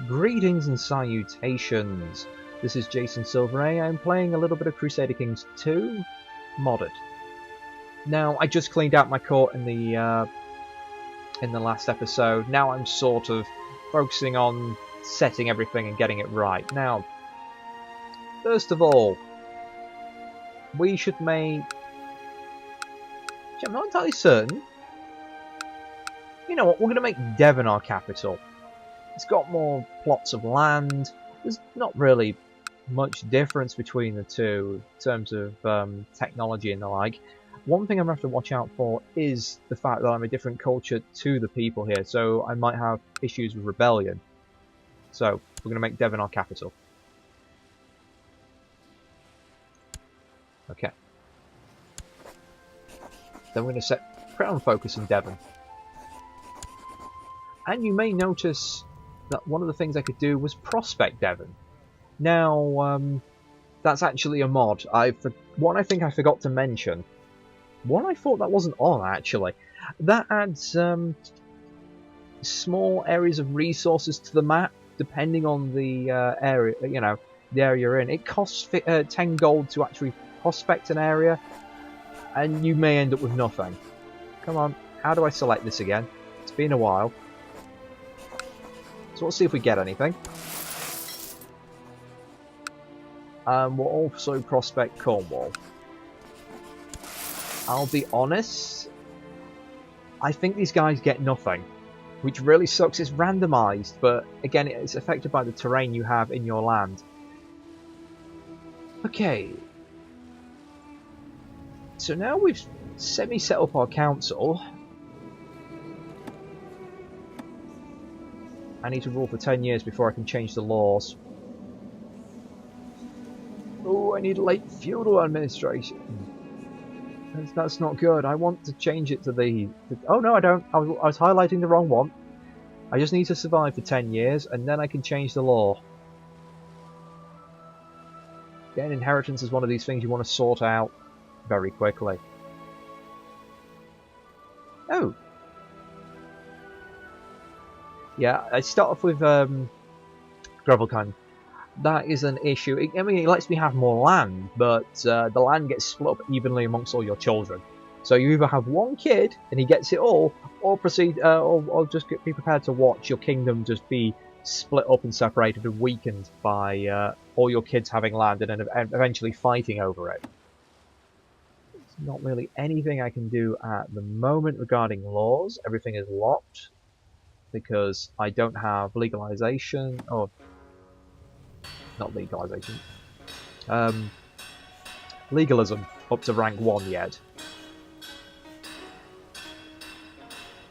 Greetings and salutations. This is Jason Silverain. I'm playing a little bit of Crusader Kings 2 modded. Now, I just cleaned out my court in the last episode. Now I'm sort of focusing on setting everything and getting it right. Now, first of all, we should make... I'm not entirely certain. You know what, we're going to make Devon our capital. It's got more plots of land. There's not really much difference between the two in terms of technology and the like. One thing I'm going to have to watch out for is the fact that I'm a different culture to the people here, so I might have issues with rebellion. So, we're going to make Devon our capital. Okay. Then we're going to set crown focus in Devon. And you may notice that one of the things I could do was prospect Devon. Now, that's actually a mod. One I think I forgot to mention. One I thought that wasn't on, actually. That adds small areas of resources to the map, depending on the area, you know, the area you're in. It costs 10 gold to actually prospect an area, and you may end up with nothing. Come on, how do I select this again? It's been a while. So let's see if we get anything. We'll also prospect Cornwall. I'll be honest, I think these guys get nothing, which really sucks. It's randomized, but again, it's affected by the terrain you have in your land. Okay. So now we've semi-set up our council. I need to rule for 10 years before I can change the laws. Oh, I need late feudal administration. That's not good. I want to change it to the... Oh, no, I don't. I was highlighting the wrong one. I just need to survive for 10 years, and then I can change the law. Again, inheritance is one of these things you want to sort out very quickly. Oh. Yeah, I start off with Gravelkind. That is an issue. I mean, it lets me have more land, but the land gets split up evenly amongst all your children. So you either have one kid and he gets it all, or proceed, or just be prepared to watch your kingdom just be split up and separated and weakened by all your kids having land and then eventually fighting over it. There's not really anything I can do at the moment regarding laws. Everything is locked because I don't have legalization, or not legalization, legalism up to rank 1 yet.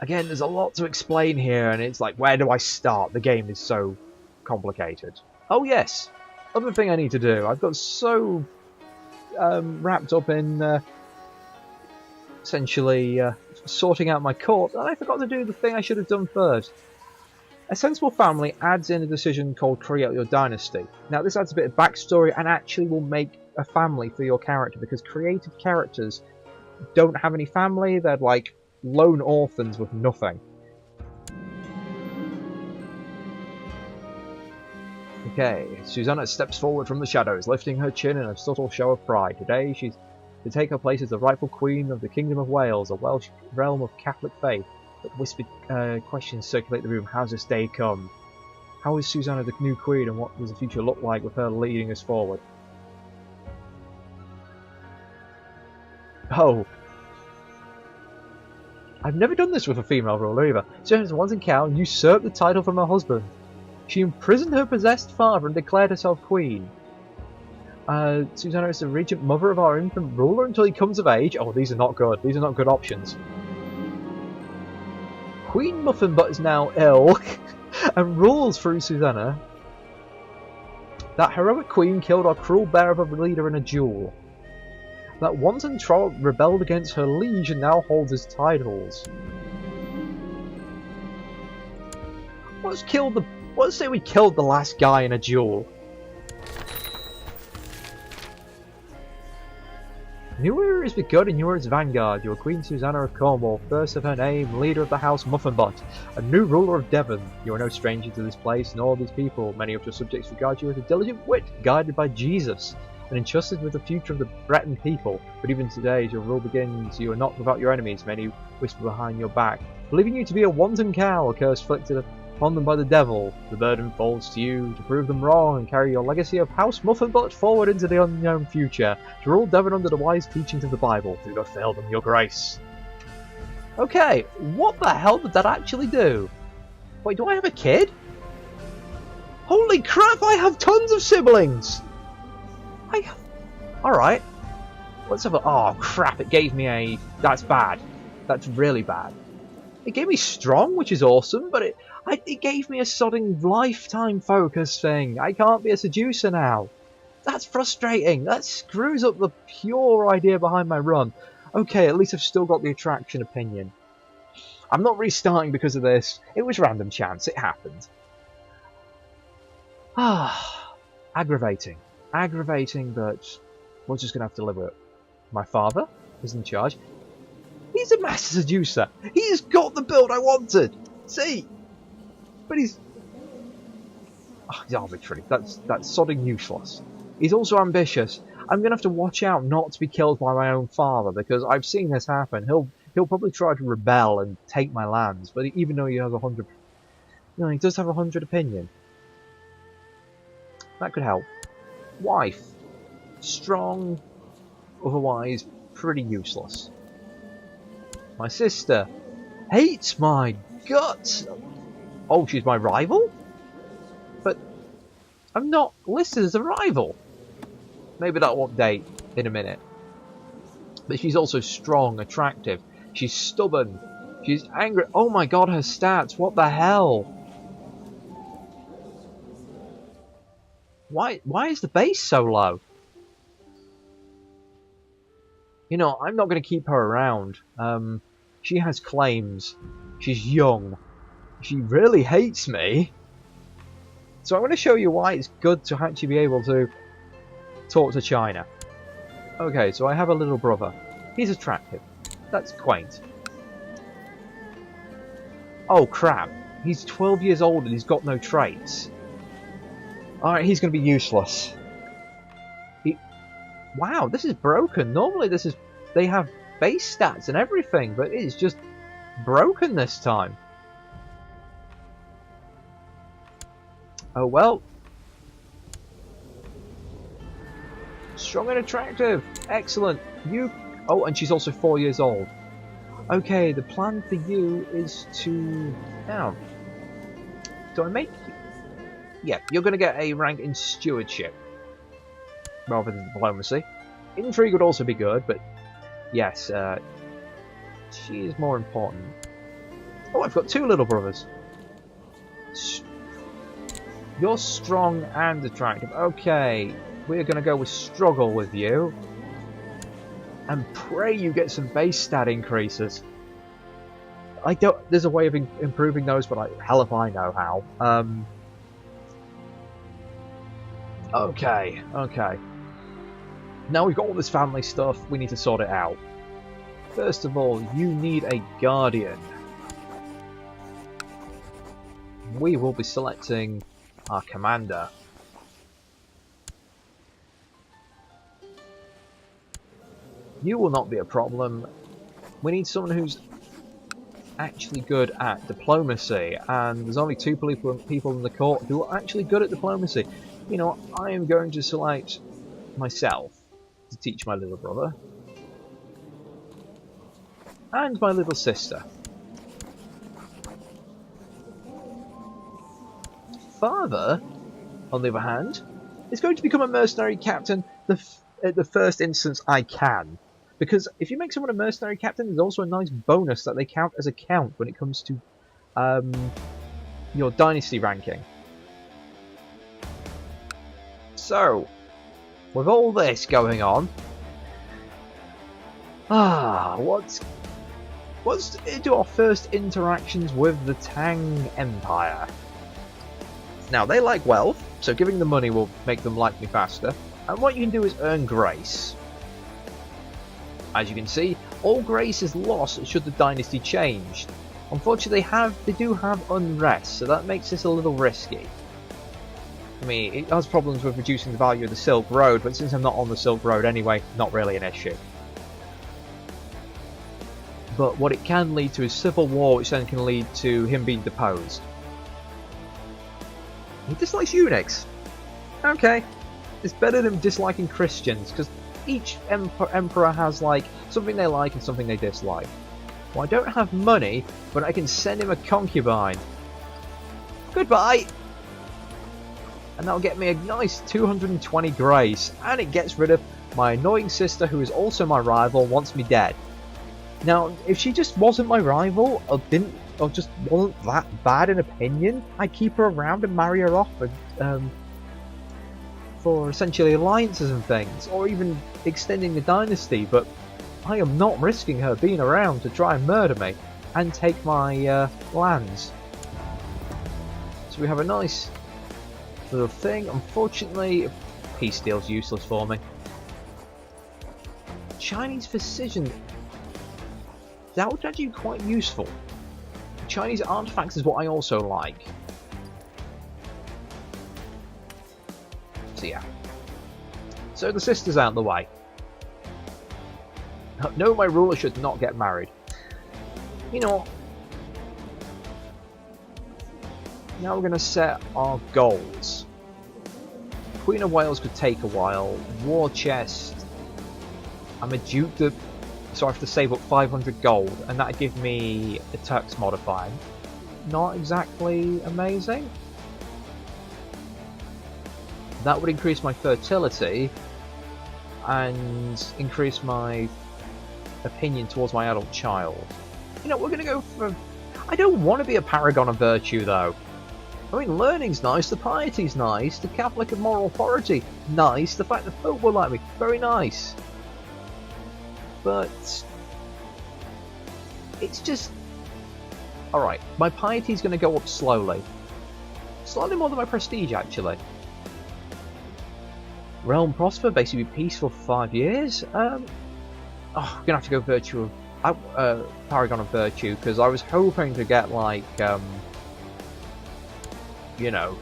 Again, there's a lot to explain here, and it's like, where do I start? The game is so complicated. Oh yes, other thing I need to do. I've got so wrapped up in essentially sorting out my court that I forgot to do the thing I should have done first. A sensible family adds in a decision called create your dynasty. Now this adds a bit of backstory and actually will make a family for your character, because creative characters don't have any family. They're like lone orphans with nothing. Okay, Susanna steps forward from the shadows, lifting her chin in a subtle show of pride. Today she's to take her place as the rightful queen of the Kingdom of Wales, a Welsh realm of Catholic faith. But whispered questions circulate the room. How's this day come? How is Susanna the new queen, and what does the future look like with her leading us forward? Oh. I've never done this with a female ruler either. Susanna once in Cal usurped the title from her husband. She imprisoned her possessed father and declared herself queen. Susanna is the regent mother of our infant ruler until he comes of age. Oh, these are not good. These are not good options. Queen Muffinbutt is now ill and rules through Susanna. That heroic queen killed our cruel bear of a leader in a duel. That wanton troll rebelled against her liege and now holds his titles. Let's say we killed the last guy in a duel. New era has begun in Europe's vanguard. You are Queen Susanna of Cornwall, first of her name, leader of the house Muffinbutt, a new ruler of Devon. You are no stranger to this place nor these people. Many of your subjects regard you as a diligent wit, guided by Jesus, and entrusted with the future of the Breton people. But even today, as your rule begins, you are not without your enemies. Many whisper behind your back, believing you to be a wanton cow, a curse inflicted upon them by the devil. The burden falls to you to prove them wrong and carry your legacy of House Muffinbutt forward into the unknown future, to rule Devon under the wise teachings of the Bible. Do not fail them, your grace. Okay, what the hell did that actually do? Wait, do I have a kid? Holy crap, I have tons of siblings! Alright. Let's have a... Oh crap, it gave me a... That's bad. That's really bad. It gave me strong, which is awesome, but it gave me a sodding lifetime focus thing. I can't be a seducer now. That's frustrating. That screws up the pure idea behind my run. Okay, at least I've still got the attraction opinion. I'm not restarting because of this. It was random chance. It happened. Ah, aggravating. Aggravating, but we're just going to have to live with it. My father is in charge. He's a master seducer. He's got the build I wanted. See? But he's arbitrary. That's sodding useless. He's also ambitious. I'm going to have to watch out not to be killed by my own father, because I've seen this happen. He'll probably try to rebel and take my lands, but even though he has 100... You know, he does have 100 opinion. That could help. Wife. Strong, otherwise pretty useless. My sister hates my guts. Oh, she's my rival? But I'm not listed as a rival. Maybe that'll update in a minute. But she's also strong, attractive. She's stubborn. She's angry. Oh my god, her stats. What the hell? Why is the base so low? You know, I'm not going to keep her around. She has claims. She's young. She really hates me. So I'm going to show you why it's good to actually be able to talk to China. Okay, so I have a little brother. He's attractive. That's quaint. Oh crap. He's 12 years old and he's got no traits. Alright, he's going to be useless. Wow, this is broken. Normally they have base stats and everything, but it's just broken this time. Oh well. Strong and attractive. Excellent. Oh, and she's also 4 years old. Okay, the plan for you is to... Now, do I make... Yeah, you're going to get a rank in stewardship rather than diplomacy. Intrigue would also be good, but yes, she is more important. Oh, I've got two little brothers. You're strong and attractive. Okay, we're going to go with struggle with you. And pray you get some base stat increases. There's a way of improving those, but hell if I know how. Okay. Now we've got all this family stuff, we need to sort it out. First of all, you need a guardian. We will be selecting our commander. You will not be a problem. We need someone who's actually good at diplomacy, and there's only two people in the court who are actually good at diplomacy. You know, I am going to select myself to teach my little brother and my little sister. Father, on the other hand, is going to become a mercenary captain at the first instance I can. Because if you make someone a mercenary captain, there's also a nice bonus that they count as a count when it comes to your dynasty ranking. So, with all this going on, let's do our first interactions with the Tang Empire. Now, they like wealth, so giving them money will make them like me faster. And what you can do is earn grace. As you can see, all grace is lost should the dynasty change. Unfortunately, they do have unrest, so that makes this a little risky. I mean, it has problems with reducing the value of the Silk Road, but since I'm not on the Silk Road anyway, not really an issue. But what it can lead to is civil war, which then can lead to him being deposed. He dislikes eunuchs. Okay, it's better than disliking Christians, because each emperor has like something they like and something they dislike. Well, I don't have money, but I can send him a concubine. Goodbye! And that'll get me a nice 220 grace, and it gets rid of my annoying sister, who is also my rival, wants me dead. Now, if she just wasn't my rival, or just wasn't that bad in opinion, I'd keep her around and marry her off for essentially alliances and things, or even extending the dynasty, but I am not risking her being around to try and murder me and take my lands. So we have a nice little thing. Unfortunately, peace deal's useless for me. Chinese precision, that would actually be quite useful. Chinese artifacts is what I also like. So yeah. So the sister's out of the way. No, my ruler should not get married. You know what? Now we're going to set our goals. Queen of Wales could take a while. War chest. I'm a duke, so I have to save up 500 gold, and that'd give me a tax modifier. Not exactly amazing. That would increase my fertility and increase my opinion towards my adult child. You know, we're going to go for... I don't want to be a paragon of virtue, though. I mean, learning's nice, the piety's nice, the Catholic and moral authority, nice, the fact the folk will like me, very nice. But... it's just... Alright, my piety's going to go up slowly. Slightly more than my prestige, actually. Realm prosper, basically peaceful for 5 years. I'm going to have to go virtue of... paragon of virtue, because I was hoping to get, like, you know...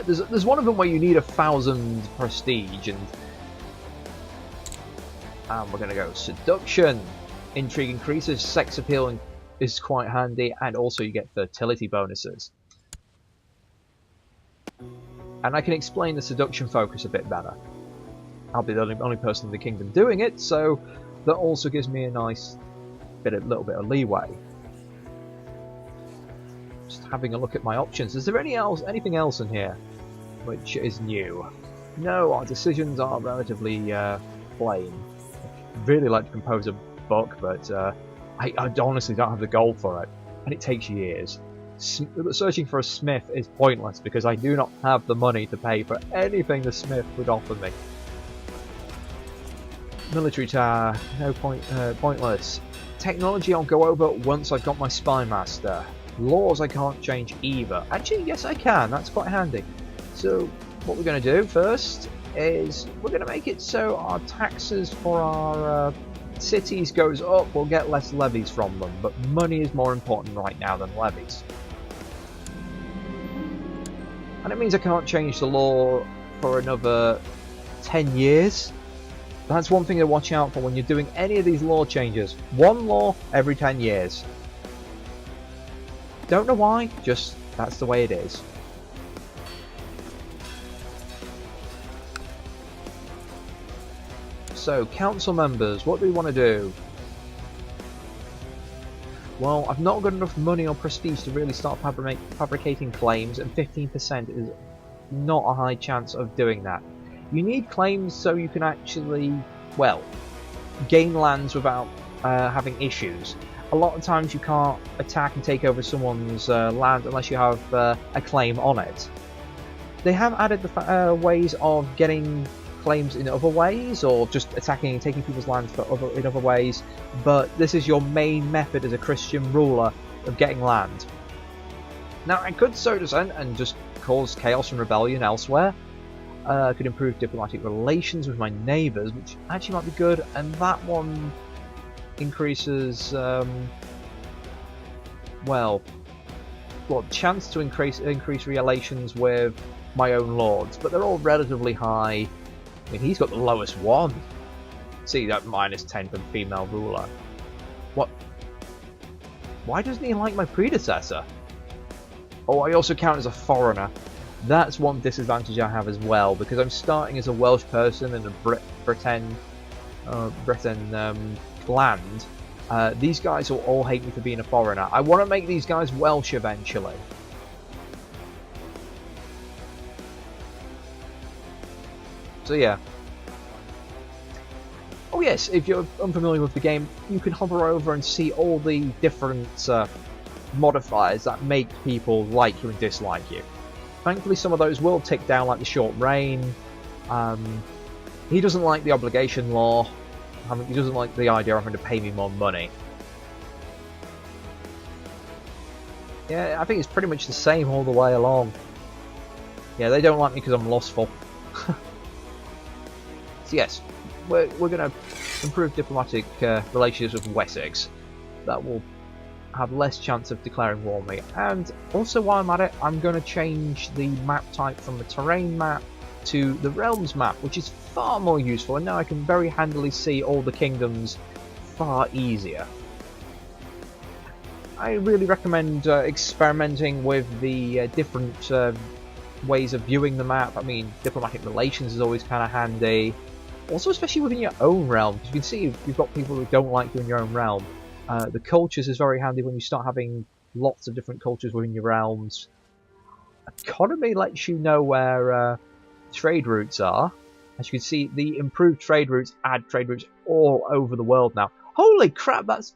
there's one of them where you need 1,000 prestige, and we're going to go seduction. Intrigue increases, sex appeal is quite handy, and also you get fertility bonuses. And I can explain the seduction focus a bit better. I'll be the only person in the kingdom doing it, so that also gives me a nice little bit of leeway. Just having a look at my options. Is there anything else in here which is new? No, our decisions are relatively plain. I'd really like to compose a book, but I honestly don't have the gold for it, and it takes years. Searching for a smith is pointless because I do not have the money to pay for anything the smith would offer me. Military tower, no point, pointless. Technology I'll go over once I've got my spy master. Laws I can't change either. Actually, yes I can, that's quite handy. So what we're going to do first is we're going to make it so our taxes for our cities goes up, we'll get less levies from them, but money is more important right now than levies. And it means I can't change the law for another 10 years. That's one thing to watch out for when you're doing any of these law changes. One law every 10 years. Don't know why, just that's the way it is. So, council members, what do we want to do? Well, I've not got enough money or prestige to really start fabricating claims, and 15% is not a high chance of doing that. You need claims so you can actually, well, gain lands without having issues. A lot of times you can't attack and take over someone's land unless you have a claim on it. They have added the ways of getting claims in other ways, or just attacking and taking people's lands in other ways, but this is your main method as a Christian ruler of getting land. Now, I could sow dissent and just cause chaos and rebellion elsewhere. I could improve diplomatic relations with my neighbours, which actually might be good, and that one increases, well, chance to increase relations with my own lords, but they're all relatively high. I mean, he's got the lowest one. See, that -10 from female ruler. What? Why doesn't he like my predecessor? Oh, I also count as a foreigner. That's one disadvantage I have as well, because I'm starting as a Welsh person in a Britain land. These guys will all hate me for being a foreigner. I want to make these guys Welsh eventually. So yeah. Oh yes, if you're unfamiliar with the game, you can hover over and see all the different modifiers that make people like you and dislike you. Thankfully some of those will tick down, like the short reign. He doesn't like the obligation law. He doesn't like the idea of having to pay me more money. Yeah, I think it's pretty much the same all the way along. Yeah, they don't like me because I'm lustful. So yes, we're going to improve diplomatic relations with Wessex. That will have less chance of declaring war on me. And also while I'm at it, I'm going to change the map type from the terrain map to the realms map, which is far more useful, and now I can very handily see all the kingdoms far easier. I really recommend experimenting with the different ways of viewing the map. I mean, diplomatic relations is always kind of handy. Also, especially within your own realm, because you can see you've got people who don't like you in your own realm. The cultures is very handy when you start having lots of different cultures within your realms. Economy lets you know where trade routes are. As you can see, the improved trade routes add trade routes all over the world now. Holy crap, that's...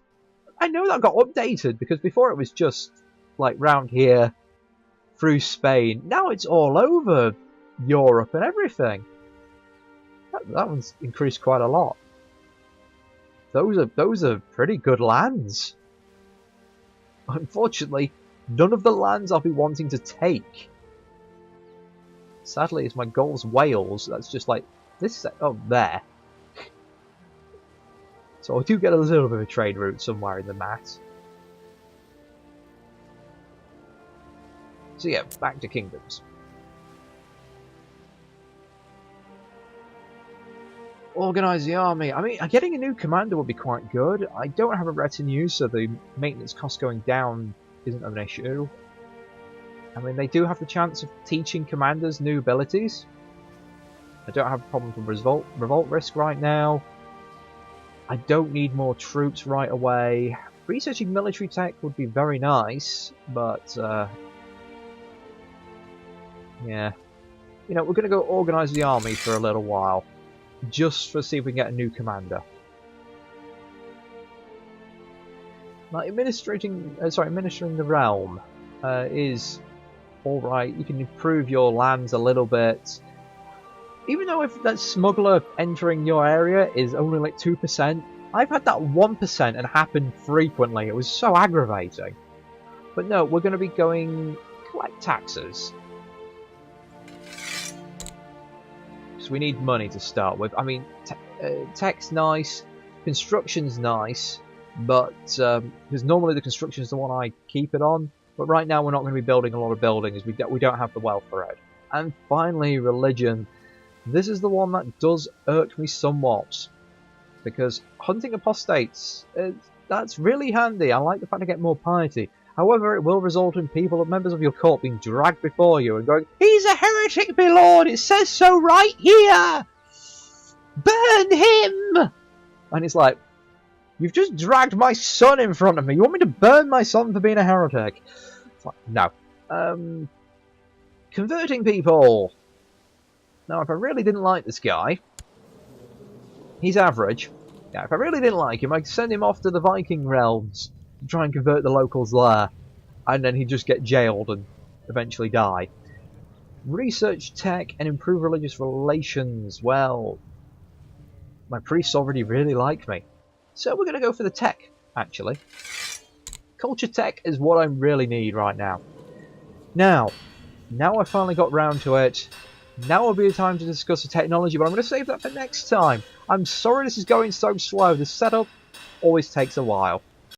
I know that got updated, because before it was just like round here through Spain. Now it's all over Europe and everything. That one's increased quite a lot. Those are pretty good lands. Unfortunately, none of the lands I'll be wanting to take. Sadly, it's my goal's Wales. That's just like this. Oh, there. So I do get a little bit of a trade route somewhere in the mat. So yeah, back to kingdoms. Organise the army. I mean, getting a new commander would be quite good. I don't have a retinue, so the maintenance cost going down isn't an issue. I mean, they do have the chance of teaching commanders new abilities. I don't have a problem with revolt risk right now. I don't need more troops right away. Researching military tech would be very nice, but yeah. You know, we're going to go organise the army for a little while. Just to see if we can get a new commander. Now, administering the realm is alright. You can improve your lands a little bit. Even though if that smuggler entering your area is only like 2%, I've had that 1% and happen frequently. It was so aggravating. But no, we're going to be going collect taxes. So we need money to start with. I mean, tech's nice, construction's nice, but because normally the construction is the one I keep it on. But right now we're not going to be building a lot of buildings. We don't have the wealth for it. And finally, religion. This is the one that does irk me somewhat, because hunting apostates, that's really handy. I like the fact I get more piety. However, it will result in members of your court being dragged before you and going, "He's a heretic, my lord! It says so right here! Burn him!" And it's like, you've just dragged my son in front of me. You want me to burn my son for being a heretic? It's like, no. Converting people. Now, if I really didn't like this guy, he's average. Yeah, if I really didn't like him, I'd send him off to the Viking realms to try and convert the locals there. And then he'd just get jailed and eventually die. Research tech and improve religious relations. Well, my priests already really like me. So we're going to go for the tech, actually. Culture tech is what I really need right now. Now I finally got round to it. Now will be the time to discuss the technology, but I'm going to save that for next time. I'm sorry this is going so slow. The setup always takes a while.